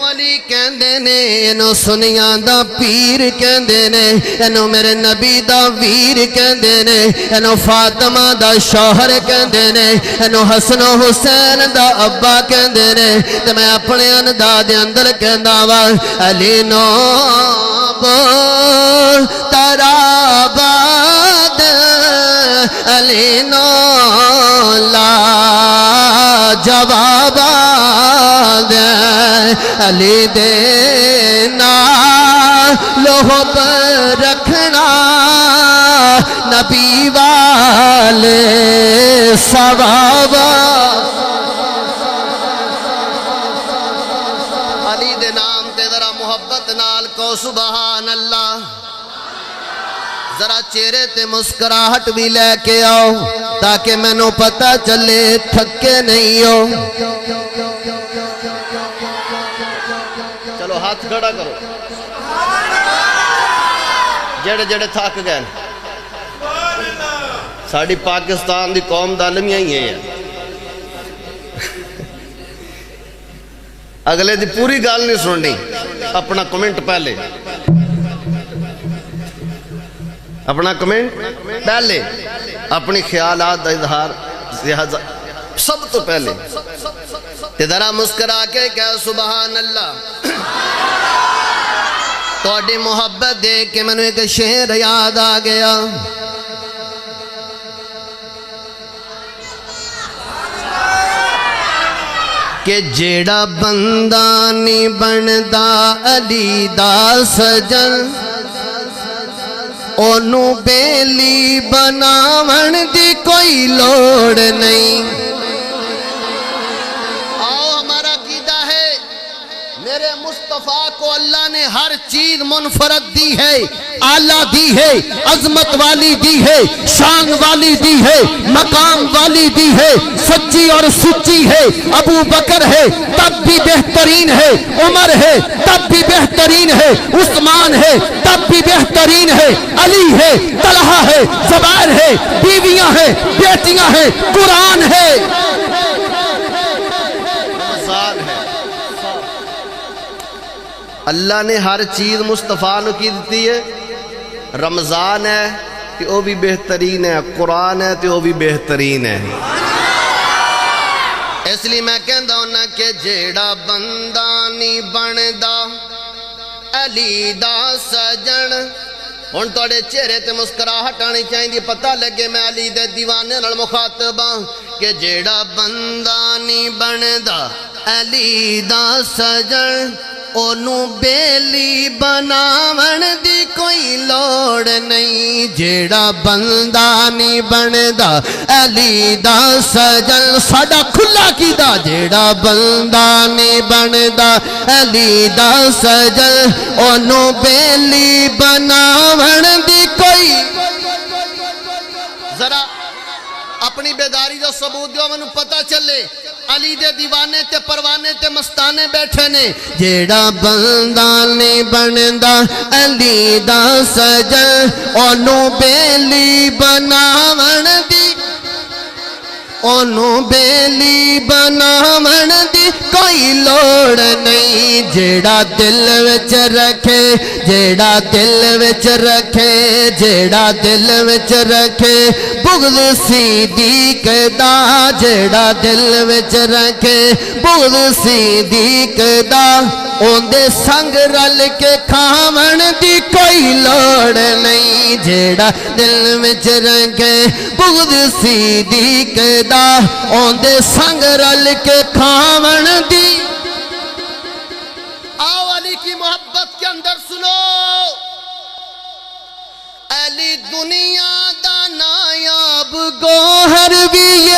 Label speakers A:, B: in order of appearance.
A: علی کہندے نے اینو سنیاں دا پیر کہندے نے اینو میرے نبی دا ویر کہندے نے اینو فاطمہ دا شوہر کہندے نے اینو حسن و حسین دا ابا کہندے نے تے میں اپنے انداز دے اندر کہندا وا علی نو بول تراباد علی نو لا جواب علی دینا لوہ پر رکھنا نبی والے ثواب علی دے نام تے ذرا محبت نال کو سبحان اللہ ذرا چہرے تے مسکراہٹ بھی لے کے آؤ تاکہ میں نو پتہ چلے تھکے نہیں ہو چلو ہاتھ کھڑا کرو جڑے جڑے تھک گئے ساڑی پاکستان دی قوم دالمیاں ہی ہیں اگلے دی پوری گال نہیں سننی اپنا کمنٹ پہلے اپنا کمنٹ پہلے اپنی خیالات دا اظہار سب تو پہلے ذرا مسکرا کے کہا سبحان اللہ توڑی محبت دیکھ کے میں نے ایک شعر یاد آ گیا کہ جیڑا بندہ نہیں بندا علی دا سجن اونو بیلی بناون دی کوئی لوڑ نہیں آؤ ہمارا عقیدہ ہے میرے مصطفیٰ کو اللہ نے ہر چیز منفرد دی ہے اعلیٰ دی ہے عظمت والی دی ہے شان والی دی ہے مقام والی دی ہے سچی اور سچی ہے ابو بکر ہے تب بھی بہترین ہے عمر ہے تب بھی بہترین ہے عثمان ہے تب بھی بہترین ہے علی ہے طلحہ ہے زبیر ہے بیویاں ہیں بیٹیاں ہیں قرآن ہے اللہ نے ہر چیز مصطفیٰ نے کی دیتی ہے رمضان ہے کہ وہ بھی بہترین ہے قرآن ہے تو وہ بھی بہترین ہے اس لیے میں کہندا ہونا کہ جیڑا بندہ نہیں بندا علی دا سجن ہن توڑے چہرے تے مسکراہٹ آنی چاہیے پتہ لگے میں علی دے دیوانے نال مخاطب ہاں کہ جیڑا بندہ نہیں بندا علی دا سجن اونو بیلی بناون دی کوئی لوڑ نہیں جیڑا بندہ نہیں بندا علی دا سجن ساڈا کھلا کیدا جیڑا بندہ نہیں بندا علی دا سجن اونو بیلی بناون دی کوئی ذرا اپنی بیداری جو ثبوت دیو منو پتہ چلے علی دے دیوانے تے پروانے تے مستانے بیٹھے نے جیڑا بندہ نہیں بندا علی دا سجن اونو بیلی بناون دی اونو بیلی بناون دی کوئی لوڑ نہیں جیڑا دل وچ رکھے جیڑا دل وچ رکھے جیڑا دل وچ رکھے بغض صدیق دا جیڑا دل وچ رکھے بغض صدیق دا اوندے سنگ رل کے کھاون دی کوئی لوڑ نہیں جیڑا دل وچ رکھے بغض صدیق دا اوندے سنگ رل کے کھاون دی آؤ علی کی محبت کے اندر سنو علی دنیا دا نایاب گوہر بھی